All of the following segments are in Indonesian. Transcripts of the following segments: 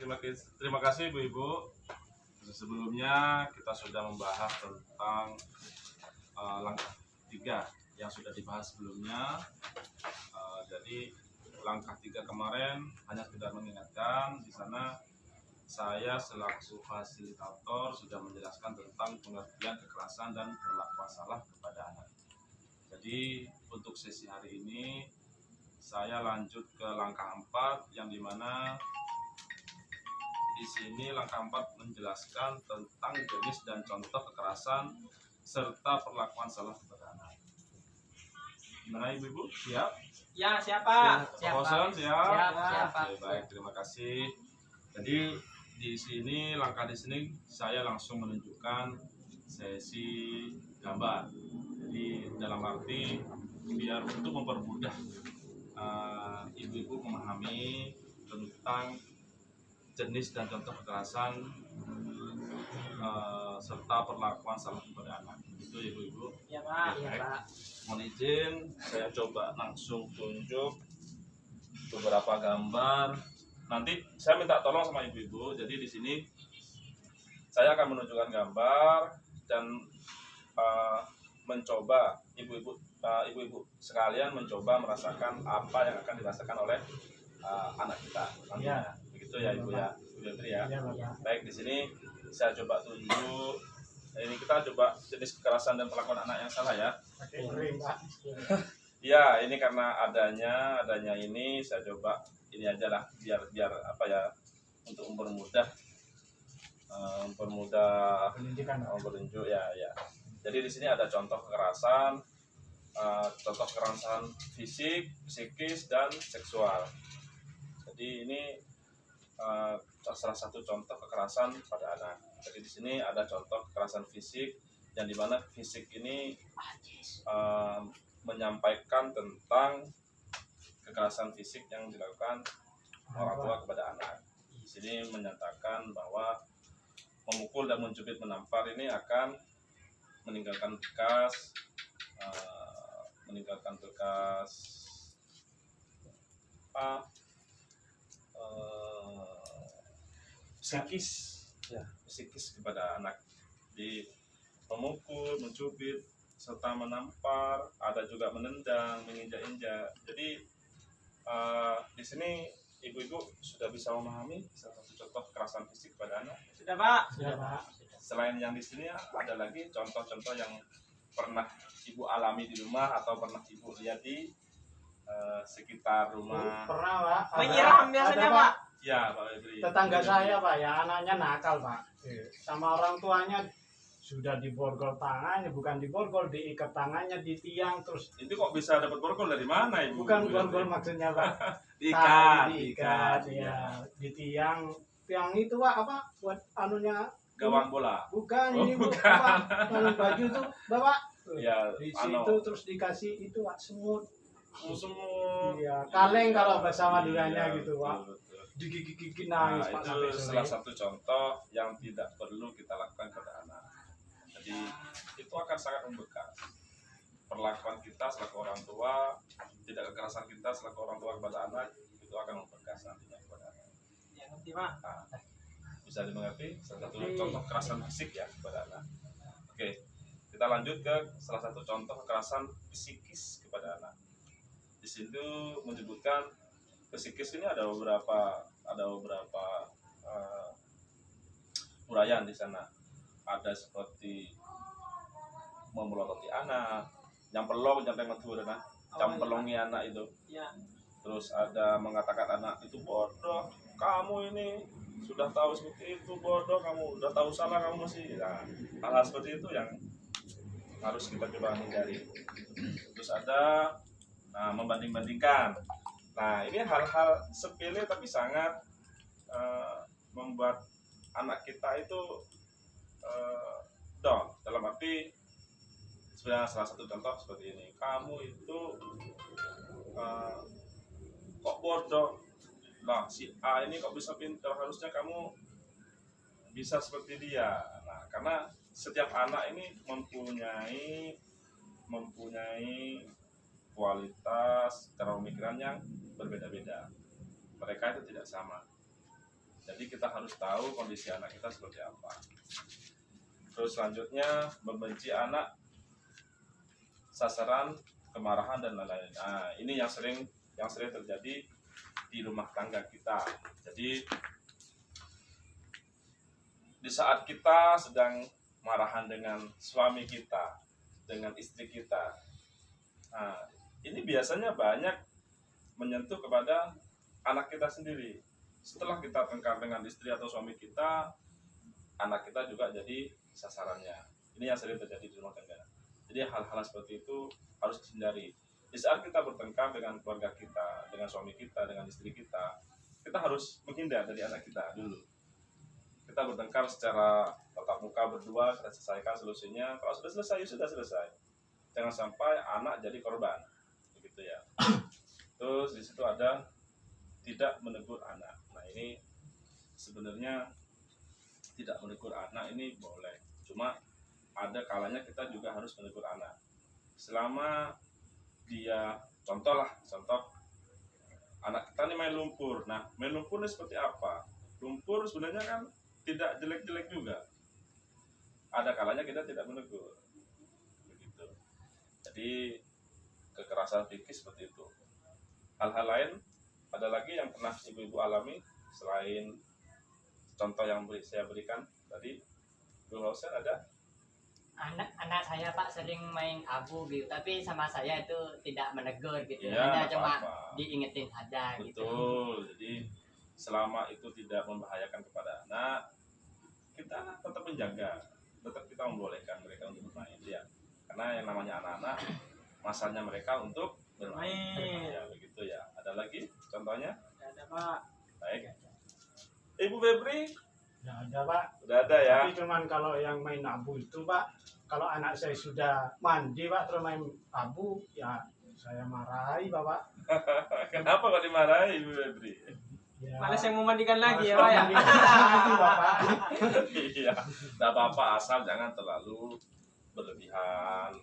Terima kasih Bu-Ibu. Sebelumnya kita sudah membahas tentang langkah 3 yang sudah dibahas sebelumnya. Jadi langkah 3 kemarin hanya sekedar mengingatkan, di sana saya selaku fasilitator sudah menjelaskan tentang pengertian kekerasan dan perlakuan salah kepada anak. Jadi untuk sesi hari ini saya lanjut ke langkah 4 yang dimana di sini langkah 4 menjelaskan tentang jenis dan contoh kekerasan serta perlakuan salah kepada anak. Gimana Ibu-Ibu? Siap? Ya, siapa? Siap. Siap. Siap. Oke, baik, terima kasih. Jadi di sini saya langsung menunjukkan sesi gambar. Jadi dalam arti biar untuk mempermudah ibu-ibu memahami tentang jenis dan contoh kekerasan serta perlakuan salah kepada anak. Itu ibu-ibu. Ya Pak. Ya, Pak. Mohon izin, saya coba langsung tunjuk beberapa gambar. Nanti saya minta tolong sama ibu-ibu. Jadi di sini saya akan menunjukkan gambar dan mencoba ibu-ibu sekalian mencoba merasakan apa yang akan dirasakan oleh anak kita nantinya. Ya. Begitu ya Ibu ya, Bu Febri ya. Baik, di sini saya coba tunjuk. Ini kita coba jenis kekerasan dan perlakuan anak yang salah ya. Ya, ini karena adanya ini saya coba ini aja lah biar apa ya, untuk mempermudah penunjuk ya. Jadi di sini ada contoh kekerasan fisik, psikis dan seksual. Jadi ini salah satu contoh kekerasan pada anak. Jadi di sini ada contoh kekerasan fisik yang dimana fisik ini menyampaikan tentang kekerasan fisik yang dilakukan orang tua kepada anak. Di sini menyatakan bahwa memukul dan mencubit menampar ini akan meninggalkan bekas psikis kepada anak. Di memukul, mencubit, serta menampar, ada juga menendang, menginjak-injak. Jadi di sini ibu-ibu sudah bisa memahami salah satu contoh kekerasan fisik pada anak. Sudah Pak. Selain yang di sini ada lagi contoh-contoh yang pernah ibu alami di rumah atau pernah ibu lihat di sekitar rumah. Pernah Pak. Menyiram biasanya Pak. Ya Pak Febri. Tetangga saya Pak ya, anaknya nakal Pak. Sama orang tuanya sudah diborgol tangannya, bukan diborgol, diikat tangannya di tiang terus. Itu kok bisa dapat borgol dari mana Ibu? Bukan borgol maksudnya Pak. diikat ya, di tiang itu Pak, apa buat anunya gawang bola. Bukan, ini bukan. Pak, kalau baju itu Bapak. Ya, di situ terus dikasih itu Pak, semut. Iya, kaleng kalau bahasa Maduranya gitu Pak. Digigit nangis Pak sampai itu sore. salah satu contoh yang tidak perlu kita lakukan kepada anak. Jadi itu akan sangat membekas. Perlakuan kita selaku orang tua, tidak kekerasan kita selaku orang tua kepada anak, itu akan membekas nantinya kepada anak. Ya, ngerti Pak. Nah, bisa dimengerti salah satu contoh kekerasan fisik ya kepada anak. Oke, kita lanjut ke salah satu contoh kekerasan psikis kepada anak. Di situ menyebutkan psikis ini ada beberapa uraian di sana. Ada seperti memelototi anak, nyamperlong campelongi anak itu. Ya. Terus ada mengatakan anak itu bodoh, kamu ini sudah tahu seperti itu, bodoh, kamu udah tahu salah, kamu masih. Nah, hal-hal seperti itu yang harus kita coba hindari. Terus ada membanding-bandingkan. Nah, ini hal-hal sepele tapi sangat membuat anak kita itu down. Dalam arti sebenarnya salah satu contoh seperti ini, kamu itu kok bodoh, nah si A ini kok bisa pintar, harusnya kamu bisa seperti dia. Nah, karena setiap anak ini mempunyai kualitas cara pemikiran yang berbeda-beda. Mereka itu tidak sama. Jadi kita harus tahu kondisi anak kita seperti apa. Terus selanjutnya membenci anak, sasaran kemarahan dan lain-lain. Nah, ini yang sering terjadi di rumah tangga kita. Jadi di saat kita sedang marahan dengan suami kita, dengan istri kita, nah, ini biasanya banyak menyentuh kepada anak kita sendiri. Setelah kita tengkar dengan istri atau suami kita, anak kita juga jadi sasarannya. Ini yang sering terjadi di rumah tangga. Jadi hal-hal seperti itu harus dihindari. Di saat kita bertengkar dengan keluarga kita, dengan suami kita, dengan istri kita harus menghindar dari anak kita dulu. Kita bertengkar secara tatap muka berdua, kita selesaikan solusinya. Kalau sudah selesai, sudah selesai. Jangan sampai anak jadi korban, begitu ya. Terus di situ ada tidak menegur anak. Nah, ini sebenarnya tidak menegur anak ini boleh. Cuma ada kalanya kita juga harus menegur anak. Selama dia contoh anak kita ini main lumpur. Nah, main lumpur ini seperti apa? Lumpur sebenarnya kan tidak jelek-jelek juga. Ada kalanya kita tidak menegur. Begitu. Jadi kekerasan psikis seperti itu. Hal-hal lain ada lagi yang pernah ibu-ibu alami selain contoh yang saya berikan tadi? Bu Hausen ada? Anak saya Pak sering main abu gitu, tapi sama saya itu tidak menegur gitu, Ya, hanya cuma apa-apa. diingetin aja gitu. Betul. Jadi selama itu tidak membahayakan kepada anak, kita tetap menjaga, tetap kita membolehkan mereka untuk bermain, ya. Karena yang namanya anak-anak, masanya mereka untuk bermain. Main. Ya, begitu ya. Ada lagi contohnya? Nggak ada Pak. Baik. Ibu Febri, Ya ada Pak. udah ada ya? Tapi cuman kalau yang main abu itu Pak, kalau anak saya sudah mandi Pak terus main abu, ya saya marahi Bapak. Kenapa kok dimarahi Ibu Febri? Ya, Males yang memandikan lagi ya males Pak ya. memandikan lagi, Bapak. Iya, tidak apa-apa asal jangan terlalu berlebihan.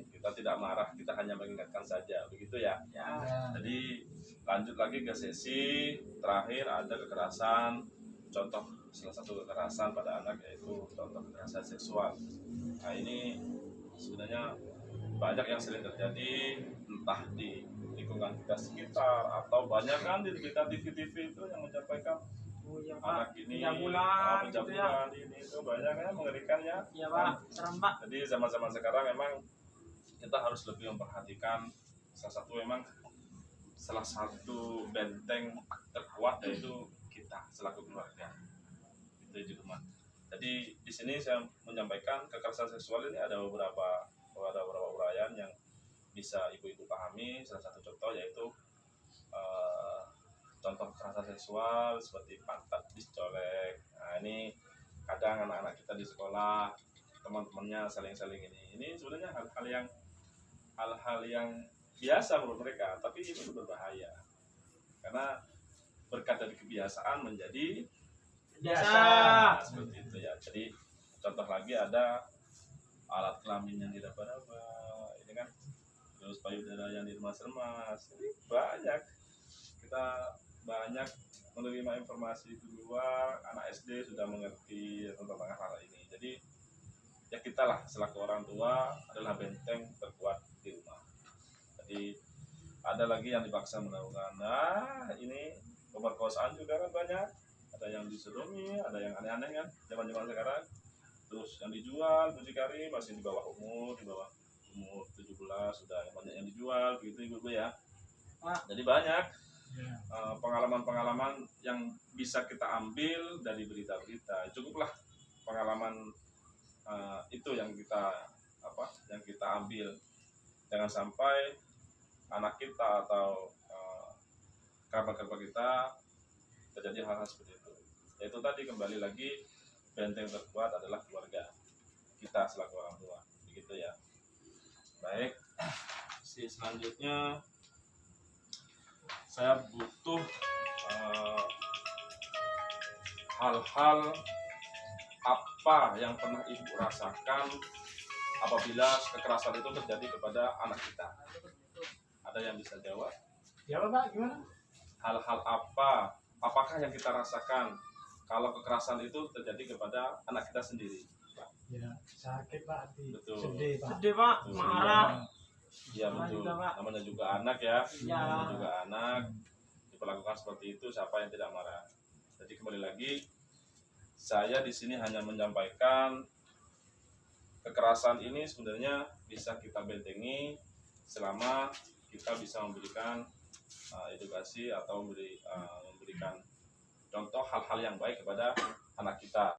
Kita tidak marah, kita hanya mengingatkan saja, begitu ya. Ya. Jadi lanjut lagi ke sesi terakhir, ada kekerasan. Contoh salah satu kekerasan pada anak yaitu contoh kekerasan seksual. Nah, ini sebenarnya banyak yang sering terjadi, entah di lingkungan kita sekitar atau banyak kan di berita TV itu yang menyampaikan Oh iya anak Pak. ini Pencabulan gitu ya. pencabulan ini itu banyak ya, mengerikan ya. Iya Pak. Serem Pak. Jadi zaman-zaman sekarang memang kita harus lebih memperhatikan salah satu benteng terkuat yaitu kita selaku keluarga. Itu di rumah. Jadi di sini saya menyampaikan kekerasan seksual ini ada beberapa uraian yang bisa ibu-ibu pahami. Salah satu contoh yaitu contoh kekerasan seksual seperti pantat dicolek. Nah, ini kadang anak-anak kita di sekolah teman-temannya saling-saling ini sebenarnya hal-hal yang biasa menurut mereka, tapi itu berbahaya karena berkat dari kebiasaan menjadi Biasa. nah, seperti itu ya. Jadi contoh lagi ada alat kelamin yang diraba-raba, ini kan, terus payudara yang diremas-remas, ini banyak kita menerima informasi di luar. Anak SD sudah mengerti tentang hal ini. Jadi ya kita lah selaku orang tua adalah benteng terkuat di rumah. Jadi ada lagi yang dipaksa melakukan. Nah, ini pemerkosaan juga kan banyak. Ada yang diserumi, ada yang aneh-aneh kan zaman-zaman sekarang. Terus yang dijual mucikari masih di bawah umur 17 sudah banyak yang dijual begitu ibu-ibu ya. Jadi banyak pengalaman-pengalaman yang bisa kita ambil dari berita-berita. Cukuplah pengalaman itu yang kita ambil. Jangan sampai anak kita atau kerabat-kerabat kita terjadi hal-hal seperti itu. Yaitu tadi kembali lagi benteng terkuat adalah keluarga kita selaku orang tua. Begitu ya. Baik. Selanjutnya saya butuh hal-hal apa yang pernah ibu rasakan apabila kekerasan itu terjadi kepada anak kita. Ada yang bisa jawab? Ya Bapak, gimana? Hal-hal apakah yang kita rasakan kalau kekerasan itu terjadi kepada anak kita sendiri. Ya, sakit Pak, Betul. sedih Pak. Sedih Pak, Betul. marah. Iya Sama betul. juga, Pak. Namanya juga anak ya. Ya. Namanya juga anak. Diperlakukan seperti itu, siapa yang tidak marah? Jadi kembali lagi, saya di sini hanya menyampaikan kekerasan ini sebenarnya bisa kita bentengi selama kita bisa memberikan edukasi atau memberikan contoh hal-hal yang baik kepada anak kita.